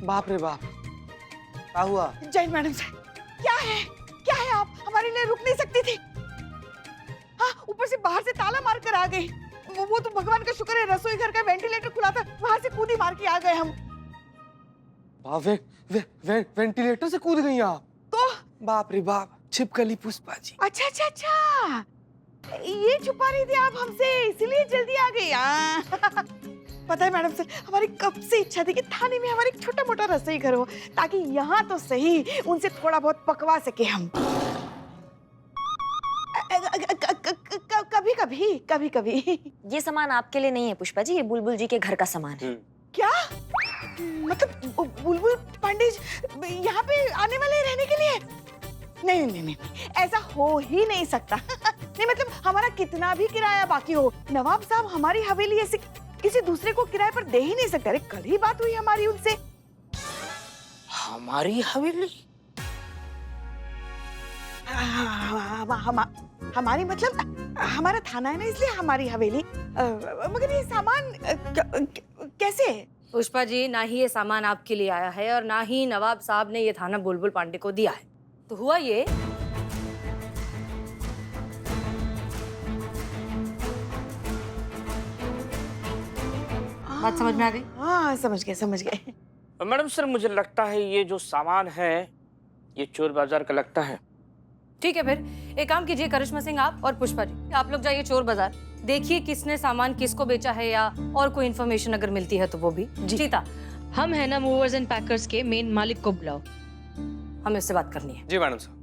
बाप रे बाप, क्या हुआ? जैन मैडम साहब, क्या है आप हमारे लिए रुक नहीं सकती थी? हाँ, ऊपर से बाहर से ताला मार कर आ गई। वो तो भगवान का शुक्र है रसोई घर का वेंटिलेटर खुला था, बाहर से कूदी मार के आ गए हम। वेंटिलेटर से कूद गई आप? तो बाप रे बाप, छिपकली पुष्पा जी। अच्छा, ये छुपा रही थी आप हमसे, इसीलिए जल्दी आ गई। पता है मैडम सर, हमारी कब से इच्छा थी कि थाने में हमारा एक छोटा मोटा रसोई घर हो, ताकि यहाँ तो सही उनसे थोड़ा बहुत पकवा सके हम। कभी कभी। ये सामान आपके लिए नहीं है पुष्पा जी, ये बुलबुल जी के घर का सामान है। क्या मतलब बुलबुल पांडे यहाँ पे आने वाले हैं रहने के लिए? नहीं, ऐसा हो ही नहीं सकता। नहीं मतलब हमारा कितना भी किराया बाकी हो, नवाब साहब हमारी हवेली ऐसे किसी दूसरे को किराए पर दे ही नहीं सकते। अरे कल ही बात हुई हमारी उनसे। हमारी हवेली? हमारी मतलब हमारा थाना है ना, इसलिए हमारी हवेली। मगर ये सामान कैसे? पुष्पा जी, ना ही ये सामान आपके लिए आया है और ना ही नवाब साहब ने ये थाना बुलबुल पांडे को दिया है। तो हुआ ये, बात समझ में आ गई? हाँ, समझ गए। मैडम सर, मुझे लगता है ये जो सामान है ये चोर बाजार का लगता है। ठीक है, फिर एक काम कीजिए करिश्मा सिंह, आप और पुष्पा जी आप लोग जाइए चोर बाजार, देखिए किसने सामान किसको बेचा है, या और कोई इन्फॉर्मेशन अगर मिलती है तो वो भी। चीता, हम है ना मूवर्स एंड पैकर्स के मेन मालिक को बुलाओ, हमें इससे बात करनी है। जी मैडम साहब।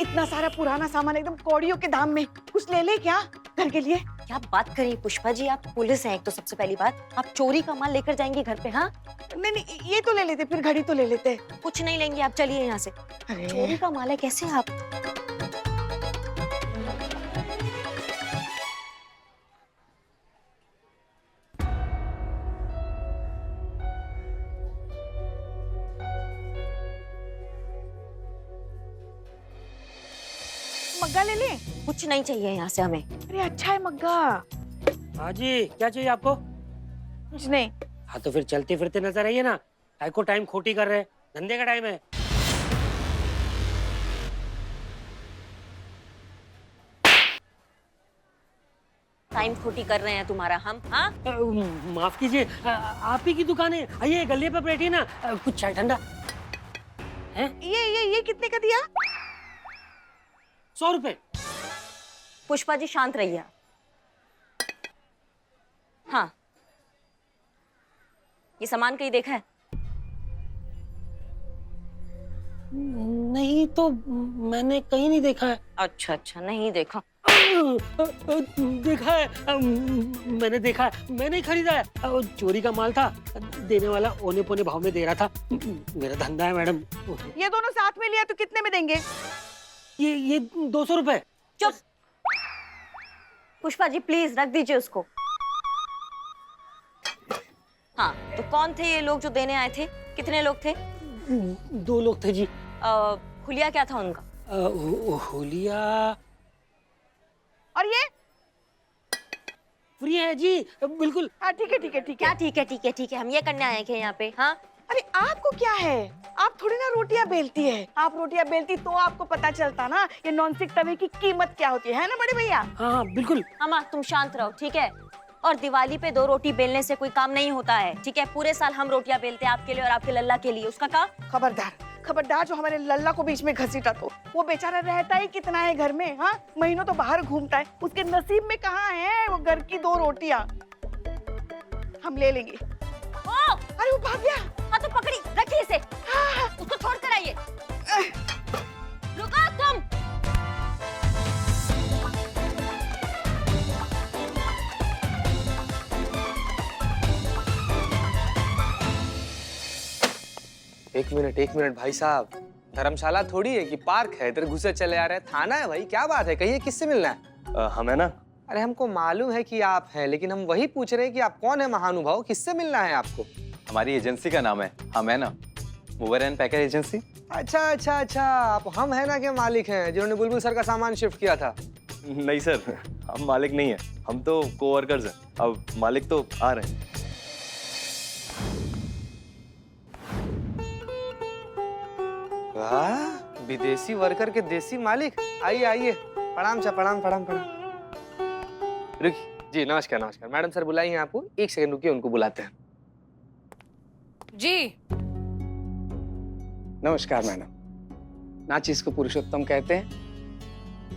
इतना सारा पुराना सामान एकदम कौड़ियों के दाम में, कुछ ले ले क्या घर के लिए? क्या बात करिए पुष्पा जी, आप पुलिस हैं एक तो सबसे पहली बात, आप चोरी का माल लेकर जाएंगे घर पे? हाँ नहीं, ये तो ले लेते, फिर घड़ी तो ले लेते। कुछ नहीं लेंगे आप, चलिए यहाँ से। अरे चोरी का माल है, कैसे आप? मग्गा ले ले। कुछ नहीं चाहिए यहाँ से हमें। अरे अच्छा है मग्गा। हाँ जी, क्या चाहिए आपको? कुछ नहीं। हाँ तो फिर चलते फिरते नजर आइए ना, काय को टाइम खोटी कर रहे हैं, धंधे का टाइम है। टाइम खोटी कर रहे हैं तुम्हारा हम? हाँ माफ कीजिए, आप ही की दुकान है, आइए गले पर बैठिए ना, कुछ चाय ठंडा है। ये कितने का दिया? 100 रुपए। पुष्पा जी शांत रहिए। हाँ, ये सामान कहीं देखा है? नहीं तो मैंने कहीं नहीं देखा है। अच्छा, नहीं देखा। देखा है, मैंने देखा है, मैंने ही खरीदा है। चोरी का माल था, देने वाला औने पौने भाव में दे रहा था। मेरा धंधा है मैडम। ये दोनों साथ में लिया तो कितने में देंगे? ये 200 रुपए। चुप। पुष्पा जी प्लीज रख दीजिए उसको। हाँ, तो कौन थे ये लोग जो देने आए थे? कितने लोग थे? 2 लोग थे जी। हुलिया क्या था उनका? हुलिया और ये? फ्री है जी, बिल्कुल। हाँ ठीक है। क्या ठीक है, हम ये करने आए थे यहाँ पे। हाँ अरे आपको क्या है, आप थोड़ी ना रोटियां बेलती है। आप रोटियां बेलती तो आपको पता चलता ना ये नॉनस्टिक तवे की कीमत क्या होती है ना बड़े भैया? हाँ बिल्कुल। अम्मा तुम शांत रहो, ठीक है? और दिवाली पे 2 रोटी बेलने से कोई काम नहीं होता है, ठीक है? पूरे साल हम रोटियां बेलते हैं आपके लिए और आपके लल्ला के लिए, उसका काम। खबरदार जो हमारे लल्ला को बीच में घसीटा तो। वो बेचारा रहता ही कितना है घर में, हाँ महीनों तो बाहर घूमता है, उसके नसीब में कहाँ है वो घर की 2 रोटियां। हम ले लेंगे। अरे वो भाग गया। हाँ तो पकड़ी, रखिए इसे। हाँ। उसको छोड़ कर आइए। रुको तुम। एक मिनट भाई साहब, धर्मशाला थोड़ी है कि पार्क है, इधर घुसे चले आ रहे हैं। थाना है भाई, क्या बात है? कहिए किससे मिलना है? हम है ना। अरे हमको मालूम है कि आप हैं, लेकिन हम वही पूछ रहे हैं कि आप कौन है महानुभाव, किससे मिलना है आपको? हमारी एजेंसी का नाम है हम है ना, मूवर एंड पैकर एजेंसी। अच्छा, आप हम है ना के मालिक हैं जिन्होंने बुलबुल सर का सामान शिफ्ट किया था? नहीं सर, हम मालिक नहीं है। हम तो कोवर्कर्स हैं, अब मालिक तो आ रहे हैं। वाह, विदेशी वर्कर के देसी मालिक। आइए आइए, प्रणाम सा, प्रणाम प्रणाम प्रणाम। रुकिए जी, नमस्कार नमस्कार। मैडम सर बुलाई हैं आपको, एक सेकंड रुकिए, उनको बुलाते हैं। जी नमस्कार मैडम। ना चीज को पुरुषोत्तम कहते हैं।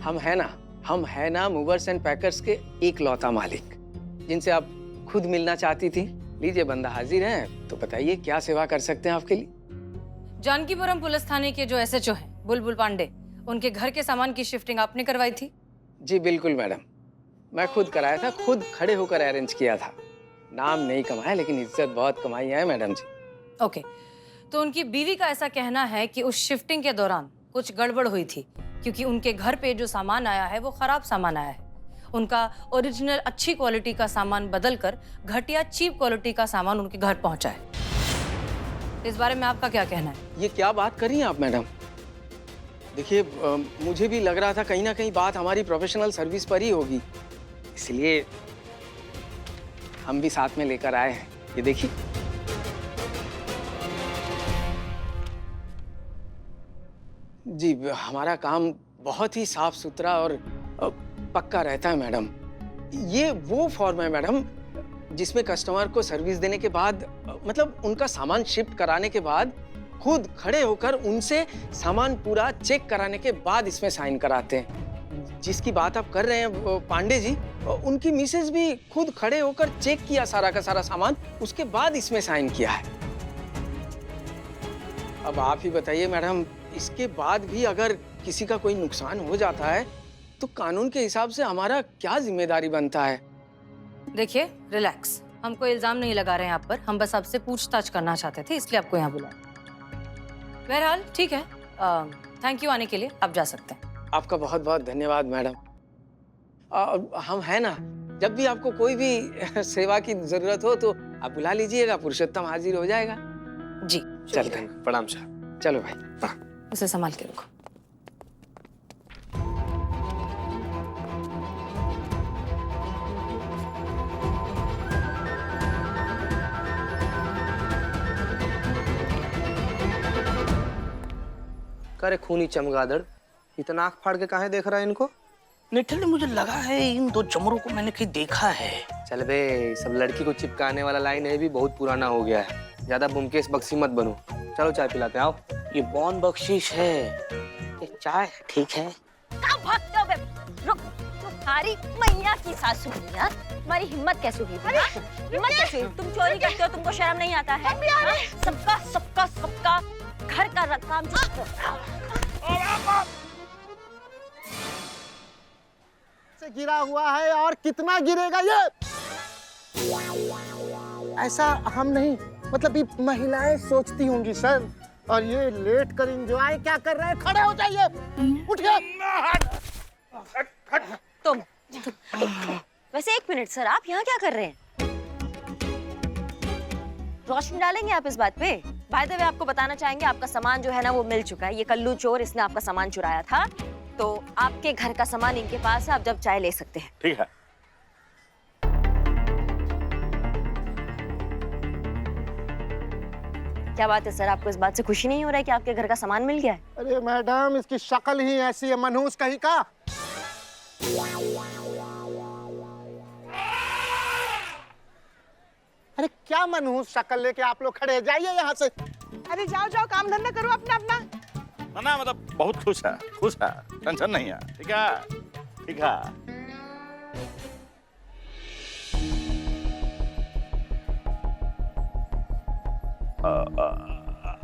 हम है ना मूवर्स एंड पैकर्स के एक लौता मालिक, जिनसे आप खुद मिलना चाहती थी। लीजिए, बंदा हाजिर है, तो बताइए क्या सेवा कर सकते हैं आपके लिए। जानकीपुरम पुलिस थाने के जो एसएचओ हैं बुलबुल पांडे, उनके घर के सामान की शिफ्टिंग आपने करवाई थी? जी बिल्कुल मैडम, मैं खुद कराया था, खुद खड़े होकर अरेंज किया था। नाम नहीं कमाया, लेकिन इज्जत बहुत कमाई है मैडम जी। ओके, तो उनकी बीवी का ऐसा कहना है कि उस शिफ्टिंग के दौरान कुछ गड़बड़ हुई थी, क्योंकि उनके घर पे जो सामान आया है वो खराब सामान आया है। उनका ओरिजिनल अच्छी क्वालिटी का सामान बदलकर घटिया चीप क्वालिटी का सामान उनके घर पहुंचा है। इस बारे में आपका क्या कहना है? ये क्या बात कर रही हैं आप मैडम? देखिए, मुझे भी लग रहा था कहीं ना कहीं बात हमारी प्रोफेशनल सर्विस पर ही होगी, इसलिए हम भी साथ में लेकर आए हैं। ये देखिए। जी, हमारा काम बहुत ही साफ सुथरा और पक्का रहता है मैडम। ये वो फॉर्म है मैडम जिसमें कस्टमर को सर्विस देने के बाद, मतलब उनका सामान शिफ्ट कराने के बाद, खुद खड़े होकर उनसे सामान पूरा चेक कराने के बाद इसमें साइन कराते हैं। जिसकी बात आप कर रहे हैं पांडे जी, उनकी मिसेज भी खुद खड़े होकर चेक किया सारा का सारा सामान, उसके बाद इसमें साइन किया है। अब आप ही बताइए मैडम, इसके बाद भी अगर किसी का कोई नुकसान हो जाता है तो कानून के हिसाब से हमारा क्या जिम्मेदारी बनता है? देखिए, रिलैक्स, हम कोई इल्जाम नहीं लगा रहे हैं आप पर, हम बस आपसे पूछताछ करना चाहते थे, इसलिए आपको यहाँ बुलाया। बहरहाल ठीक है, थैंक यू आने के लिए, आप जा सकते हैं। आपका बहुत बहुत धन्यवाद मैडम। हम है ना, जब भी आपको कोई भी सेवा की जरूरत हो तो आप बुला लीजिएगा, पुरुषोत्तम हाजिर हो जाएगा। जी चलते हैं। प्रणाम साहब। चलो भाई। उसे संभाल के रखो। करे खूनी चमगादड़, इतना आँख फाड़ के काहे देख रहा है इनको? लिटरली मुझे लगा है इन दो चमरों को मैंने कहीं देखा है। चल बे, सब लड़की को चिपकाने वाला लाइन है भी बहुत पुराना हो गया है। ज्यादा बुमकेश बख्शी मत बनो। चलो चाय पिलाते हैं, आओ। ये बॉन बख्शीश है, ये चाय ठीक है। कहाँ भागते हो बे? रुक, तुम्हारी मैया की सासू है यार, तुम्हारी हिम्मत कैसे हुई? हिम्मत कैसे हुई? तुम चोरी करते हो, तुमको शर्म नहीं आता है? हाँ? सबका सबका सबका घर का काम से गिरा हुआ है और कितना गिरेगा ये? ऐसा हम नहीं, मतलब ये महिलाएं सोचती होंगी सर। और ये लेट कर एंजॉय क्या कर रहे हैं? खड़े हो जाइए, उठिए। तुम वैसे एक मिनट सर, आप यहाँ क्या कर रहे हैं? रोशनी डालेंगे आप इस बात पे? बाय द वे आपको बताना चाहेंगे, आपका सामान जो है ना वो मिल चुका है। ये कल्लू चोर, इसने आपका सामान चुराया था, तो आपके घर का सामान इनके पास है, आप जब चाय ले सकते हैं। ठीक है। क्या बात है सर, आपको इस बात से खुशी नहीं हो रहा है कि आपके घर का सामान मिल गया है? अरे मैडम, इसकी शक्ल ही ऐसी है, मनहूस कहीं का। अरे क्या मनहूस शक्ल लेके आप लोग खड़े हैं? जाइए यहाँ से। अरे जाओ जाओ, काम धंधा करो अपना अपना। ना मतलब बहुत खुश है, टेंशन नहीं है। ठीक है, ठीक है।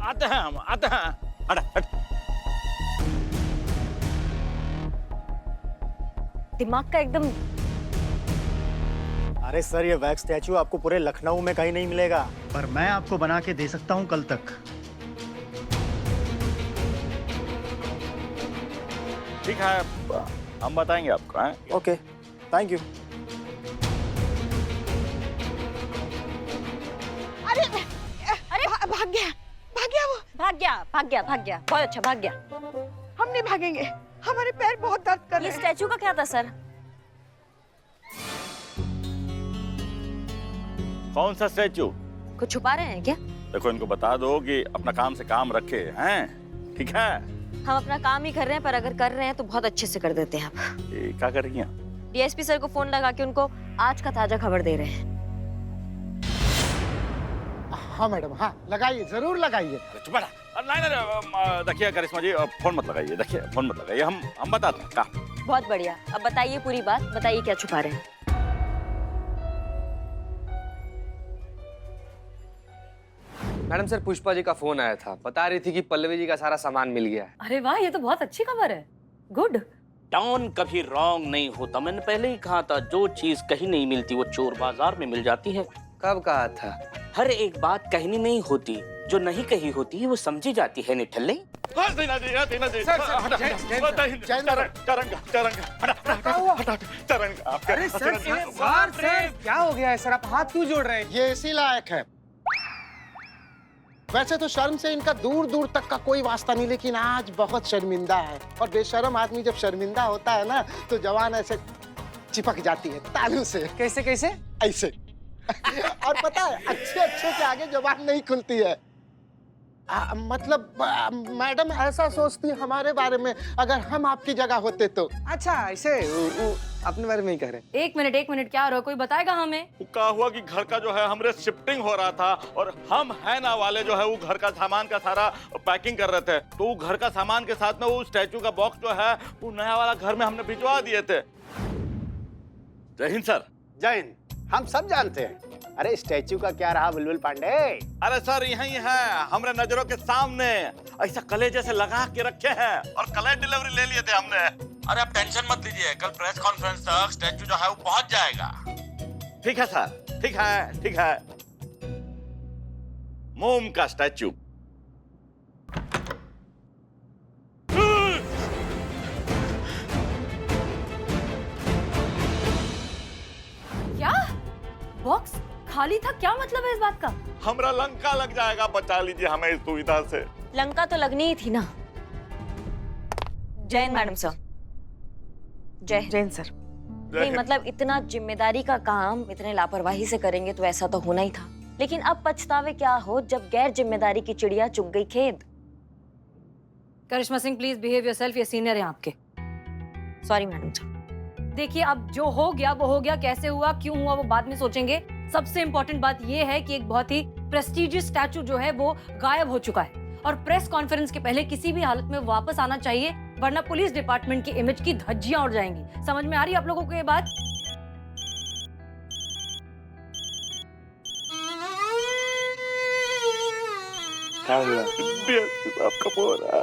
आते हैं हम, आते हैं। हट हट। दिमाग का एकदम। अरे सर, ये वैक्स स्टैचू आपको पूरे लखनऊ में कहीं नहीं मिलेगा, पर मैं आपको बना के दे सकता हूँ कल तक। ठीक है, हम बताएंगे आपको। हैं? Okay, thank you. अरे भाग गया वो। भाग गया, बहुत अच्छा भाग गया। हम नहीं भागेंगे, हमारे पैर बहुत दर्द कर रहे ये हैं। स्टैचू का क्या था सर? कौन सा स्टैचू? कुछ छुपा रहे हैं क्या? देखो इनको बता दो कि अपना काम से काम रखे हैं, ठीक है? हम अपना काम ही कर रहे हैं, पर अगर कर रहे हैं तो बहुत अच्छे से कर देते हैं आप। ये क्या कर रही हैं? डीएसपी सर को फोन लगा के उनको आज का ताजा खबर दे रहे हैं। हाँ मैडम, हाँ लगाइए, जरूर लगाइए। चुप रहा। नहीं देखिए करिश्मा जी, फोन मत लगाइए, देखिए फोन मत लगाइए, हम बताते हैं का। बहुत बढ़िया, अब बताइए पूरी बात, बताइए क्या छुपा रहे हैं। मैडम सर, पुष्पा जी का फोन आया था, बता रही थी कि पल्लवी जी का सारा सामान मिल गया है। अरे वाह, ये तो बहुत अच्छी खबर है। गुड। डॉन कभी रॉन्ग नहीं होता, मैंने पहले ही कहा था, जो चीज कहीं नहीं मिलती वो चोर बाजार में मिल जाती है। कब कहा था? हर एक बात कहनी नहीं होती, जो नहीं कही होती है वो समझी जाती है निठल्ले। क्या हो गया है सर, आप हाथ क्यों जोड़ रहे हैं? ये इसी लायक है। वैसे तो शर्म से इनका दूर दूर तक का कोई वास्ता नहीं, लेकिन आज बहुत शर्मिंदा है। और बेशर्म आदमी जब शर्मिंदा होता है ना, तो जवान ऐसे चिपक जाती है तालू से। कैसे कैसे? ऐसे। और पता है, अच्छे अच्छे के आगे जबान नहीं खुलती है। मतलब मैडम ऐसा सोचती हमारे बारे में, अगर हम आपकी जगह होते तो। अच्छा ऐसे अपने बारे में ही कह रहे। एक मिनट, क्या हो रहा है? कोई बताएगा हमें? क्या हुआ कि घर का जो है हमरे शिफ्टिंग हो रहा था, और हम है ना वाले जो है वो घर का सामान का सारा पैकिंग कर रहे थे, तो वो घर का सामान के साथ में वो स्टैचू का बॉक्स जो है वो नया वाला घर में हमने भिजवा दिए थे। जय हिंद सर। जय हिंद। हम सब जानते हैं। अरे स्टैचू का क्या रहा बुलबुल पांडे? अरे सर यही है, हमारे नजरों के सामने ऐसा कलेजे से लगा के रखे हैं, और कल डिलीवरी ले लिए थे हमने। अरे आप टेंशन मत लीजिए, कल प्रेस कॉन्फ्रेंस तक स्टैचू जो है वो पहुंच जाएगा। ठीक है सर, ठीक है, ठीक है। मोम का स्टैचू। क्या बॉक्स खाली था? क्या मतलब है इस बात का? हमरा लंका लग जाएगा, बचा लीजिए हमें इस दुविधा से। लंका तो लगनी ही थी ना। जय हिंद मैडम सर। जय जैन सर। नहीं मतलब इतना जिम्मेदारी का काम इतने लापरवाही से करेंगे तो ऐसा तो होना ही था, लेकिन अब पछतावे क्या हो जब गैर जिम्मेदारी की चिड़िया चुग गई खेत। करिश्मा सिंह, प्लीज बिहेव योरसेल्फ, ये सीनियर है आपके। Sorry madam sir. देखिए, अब जो हो गया वो हो गया, कैसे हुआ, क्यों हुआ, वो बाद में सोचेंगे। सबसे इम्पोर्टेंट बात ये है कि एक बहुत ही प्रेस्टिजियस स्टैचू जो है वो गायब हो चुका है, और प्रेस कॉन्फ्रेंस के पहले किसी भी हालत में वापस आना चाहिए, वरना पुलिस डिपार्टमेंट की इमेज की धज्जियां उड़ जाएंगी। समझ में आ रही है आप लोगों को ये बात? क्या हुआ? आपका फोन है।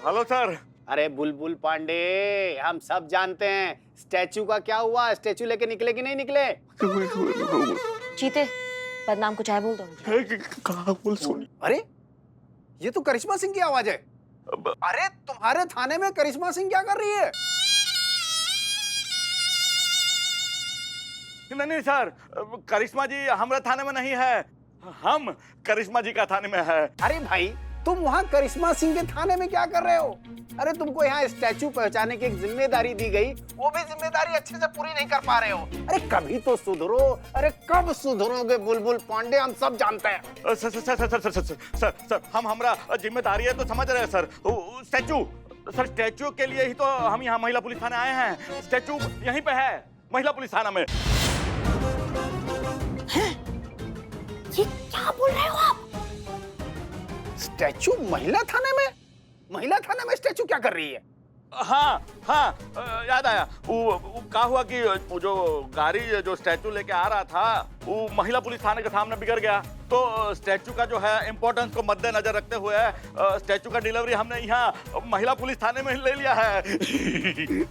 Hello sir. अरे बुलबुल पांडे, हम सब जानते हैं स्टैचू का क्या हुआ। स्टैचू लेके निकले कि नहीं निकले? चीते, बदनाम को चाय बोल दो। कहाँ बोल सुनी? अरे ये तो करिश्मा सिंह की आवाज है। अरे तुम्हारे थाने में करिश्मा सिंह क्या कर रही है? नहीं सर, करिश्मा जी हमारे थाने में नहीं है, हम करिश्मा जी का थाने में है। अरे भाई, तुम वहाँ करिश्मा सिंह के थाने में क्या कर रहे हो? अरे तुमको यहाँ स्टैचू पहुँचाने की एक जिम्मेदारी दी गई, वो भी जिम्मेदारी अच्छे से पूरी नहीं कर पा रहे हो। अरे कभी तो सुधरो। अरे कब सुधरोगे बुलबुल पांडे, हम सब जानते हैं। Sir sir sir sir sir sir sir sir हम हमारा जिम्मेदारी है तो समझ रहे हैं सर। स्टैचू सर, स्टैचू के लिए ही तो हम यहाँ महिला पुलिस थाने आए हैं। स्टैचू यहीं पे है, महिला पुलिस थाना में। ये क्या बोल रहे हो आप? स्टैचू महिला थाने में? महिला थाने में स्टैचू क्या कर रही है? हाँ हाँ, याद आया। वो क्या हुआ कि वो जो गाड़ी जो स्टैचू लेके आ रहा था वो महिला पुलिस थाने के सामने बिगड़ गया, तो स्टैचू का जो है इम्पोर्टेंस को मद्देनजर रखते हुए स्टैचू का डिलीवरी हमने यहाँ महिला पुलिस थाने में ले लिया है।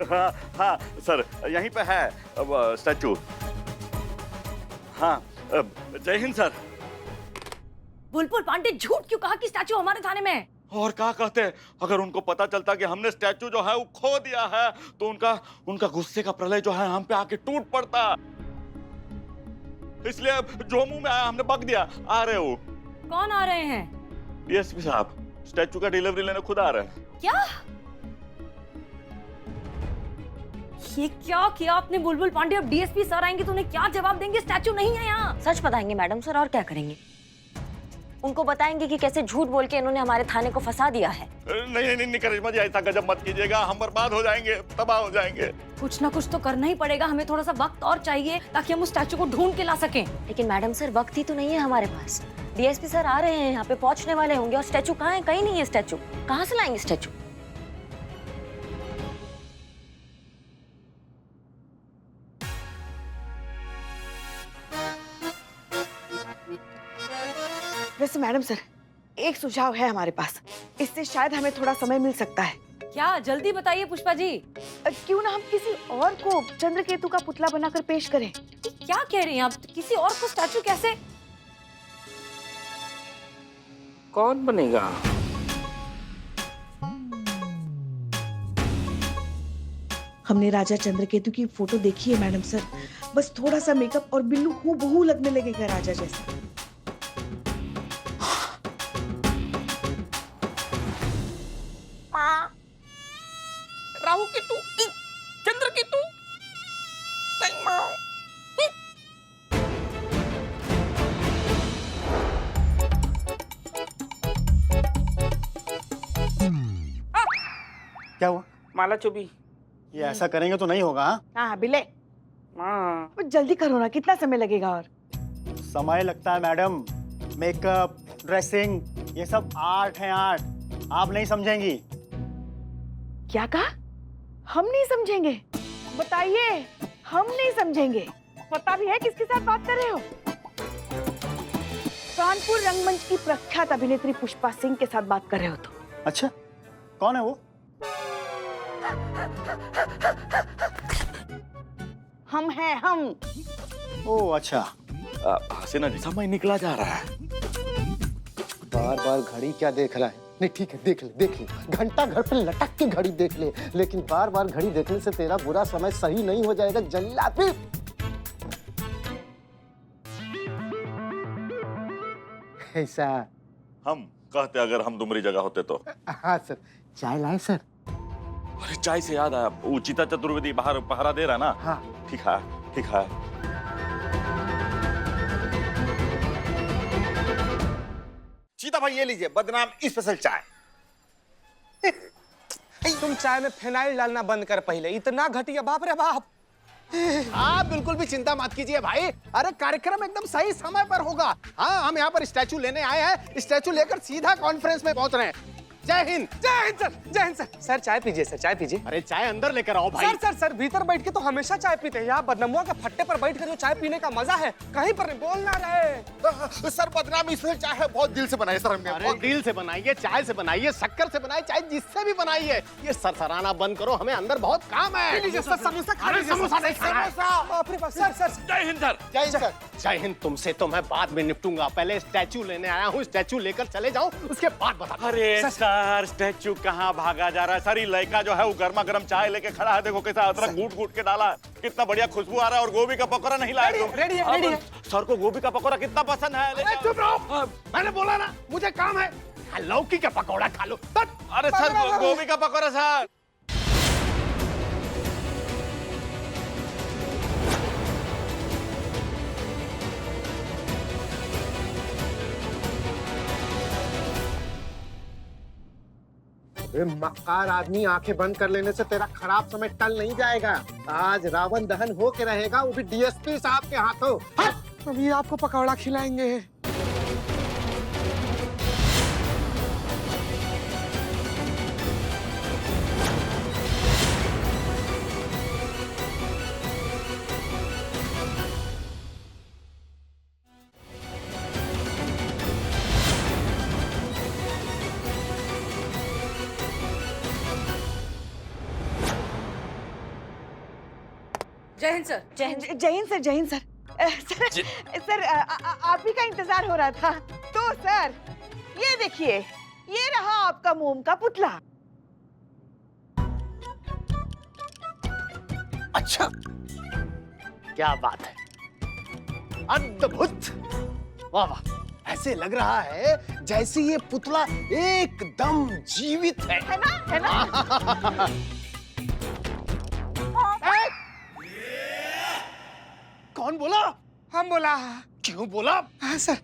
हाँ हाँ सर, यहीं पे है स्टैचू। हाँ, जय हिंद सर। बुलबुल पांडे, झूठ क्यों कहा कि स्टैचू हमारे थाने में है? और क्या कहते हैं, अगर उनको पता चलता कि हमने स्टैचू जो है वो खो दिया है तो उनका गुस्से का प्रलय जो है हम पे आके टूट पड़ता। इसलिए जो मुंह में आया हमने बक दिया। आ रहे हो? कौन आ रहे हैं? डीएसपी साहब, स्टैचू का डिलीवरी लेने खुद आ रहे हैं। क्या? ये क्या किया आपने बुलबुल पांडे? अब डीएसपी सर आएंगे तो उन्हें क्या जवाब देंगे? स्टैचू नहीं है यहाँ। सच बताएंगे मैडम सर, और क्या करेंगे? उनको बताएंगे कि कैसे झूठ बोल के इन्होंने हमारे थाने को फंसा दिया है। नहीं नहीं नहीं करिश्मा जी, ऐसा गजब मत कीजिएगा, हम बर्बाद हो जाएंगे, तबाह हो जाएंगे। कुछ ना कुछ तो करना ही पड़ेगा, हमें थोड़ा सा वक्त और चाहिए ताकि हम उस स्टैचू को ढूंढ के ला सकें। लेकिन मैडम सर वक्त ही तो नहीं है हमारे पास। डीएसपी सर आ रहे हैं, यहाँ पे पहुंचने वाले होंगे, और स्टैचू कहाँ है? कहीं नहीं है स्टैचू। कहाँ से लाएंगे स्टैचू? वैसे मैडम सर, एक सुझाव है हमारे पास, इससे शायद हमें थोड़ा समय मिल सकता है। क्या? जल्दी बताइए पुष्पा जी। क्यों ना हम किसी और को चंद्रकेतु का पुतला बनाकर पेश करें? क्या कह रही हैं आप? किसी और को स्टैचू कैसे? कौन बनेगा? हमने राजा चंद्रकेतु की फोटो देखी है मैडम सर, बस थोड़ा सा मेकअप और बिल्लू हूबहू लगने लगेगा राजा जैसा। राहु केतु, चंद्र केतु, क्या हुआ? माला चुभी। ये ऐसा करेंगे तो नहीं होगा। हाँ? हाँ बिले, जल्दी करो ना, कितना समय लगेगा? और समय लगता है मैडम, मेकअप, ड्रेसिंग, ये सब आर्ट है, आर्ट। आप नहीं समझेंगी। क्या कहा? हम नहीं समझेंगे? बताइए, हम नहीं समझेंगे? पता भी है किसके साथ बात कर रहे हो? कानपुर रंगमंच की प्रख्यात अभिनेत्री पुष्पा सिंह के साथ बात कर रहे हो तो? अच्छा, कौन है वो? हम हैं, हम। ओह अच्छा। हसीना जी, समय निकला जा रहा है। बार बार घड़ी क्या देख रहा है? नहीं ठीक है, देख ले, घंटा घर पे लटक के घड़ी देख ले, लेकिन बार बार घड़ी देखने से तेरा बुरा समय सही नहीं हो जाएगा जल्लाफी। ऐसा हम कहते अगर हम तुम्हारी जगह होते तो। हाँ सर, चाय लाए सर? अरे चाय से याद आया, उचिता चतुर्वेदी बाहर पहरा दे रहा ना। हाँ ठीक है, ठीक है। चीता भाई ये लीजिए बदनाम स्पेशल चाय। तुम चाय में फिनाइल डालना बंद कर पहले, इतना घटिया, बाप रे बाप। आप बिल्कुल भी चिंता मत कीजिए भाई, अरे कार्यक्रम एकदम सही समय पर होगा। हाँ, हम यहाँ पर स्टैचू लेने आए हैं, स्टैचू लेकर सीधा कॉन्फ्रेंस में पहुंच रहे हैं। जय हिंद। जय हिंद सर, जय हिंद सर। सर चाय पीजिए, सर चाय पीजिए। अरे चाय अंदर लेकर आओ भाई। सर सर सर, भीतर बैठ के तो हमेशा चाय पीते हैं, यहाँ बदनमुआ के फट्टे पर बैठ कर जो चाय पीने का मजा है कहीं पर नहीं, बोल ना रहे। सर बदनाम इसमें चाय है, बहुत दिल से बनाई सर हमने। अरे दिल से बनाइए, चाय से बनाइए, शक्कर से बनाइए, चाहे जिससे भी बनाइए। ये सरसराना बंद करो, हमें अंदर बहुत काम है। सर समोसा खा लीजिए। समोसा नहीं खाना है। बाप रे बाप। सर सर जय हिंद सर। जय हिंद सर। जय हिंद। तुमसे तो मैं बाद में निपटूंगा, पहले स्टैचू लेने आया हूँ, स्टैचू लेकर चले जाऊं, उसके बाद बता। अरे सर, स्टैचू कहाँ भागा जा रहा है? सर ये लड़का जो है वो गर्मा गर्म चाय लेके खड़ा है, देखो कैसा अदरक घूट घूट के डाला है, कितना बढ़िया खुशबू आ रहा है। और गोभी का पकौड़ा नहीं लाए तुम? रेडी है, रेडी है। सर को गोभी का पकौड़ा कितना पसंद है। चुप रहो, मैंने बोला ना मुझे काम है। लौकी का पकौड़ा खा लो। अरे सर गोभी का पकौड़ा सर। मक्कार आदमी, आंखें बंद कर लेने से तेरा खराब समय टल नहीं जाएगा। आज रावण दहन हो के रहेगा, वो भी डीएसपी साहब के हाथों। अभी आपको पकौड़ा खिलाएंगे। जय हिंद सर। जय हिंद सर, जय हिंद सर। सर आप ही का इंतजार हो रहा था। तो सर ये देखिए, ये रहा आपका मोम का पुतला। अच्छा, क्या बात है, अद्भुत, वाह वाह। ऐसे लग रहा है जैसे ये पुतला एकदम जीवित है ना? है ना? कौन बोला? हम बोला। क्यों बोला? हाँ सर,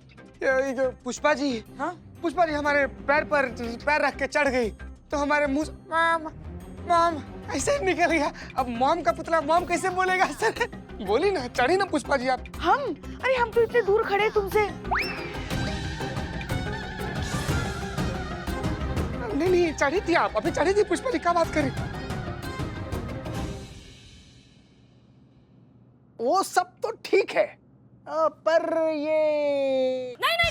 ये पुष्पा जी, हाँ पुष्पा जी हमारे पैर पर पैर रख के चढ़ गई तो हमारे मुंह से मॉम मॉम ऐसे ही निकल गया। अब मॉम का पुतला मॉम कैसे बोलेगा सर? बोली ना, चढ़ी ना पुष्पा जी आप। हम? अरे हम तो इतने दूर खड़े तुमसे। नहीं चढ़ी थी आप, अभी चढ़ी थी पुष्पा जी, क्या बात करें? वो सब तो ठीक है, पर ये नहीं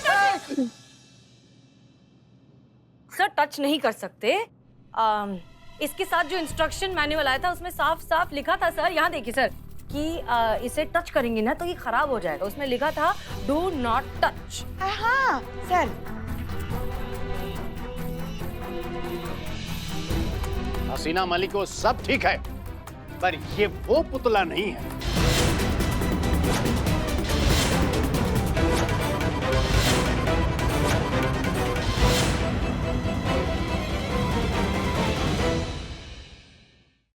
सर, टच नहीं कर सकते। इसके साथ जो इंस्ट्रक्शन मैनुअल आया था उसमें साफ साफ लिखा था सर, यहाँ देखिए सर, कि इसे टच करेंगे ना तो ये खराब हो जाएगा। उसमें लिखा था डू नॉट टच। हाँ सर। हसीना मलिक, वो सब ठीक है, पर ये वो पुतला नहीं है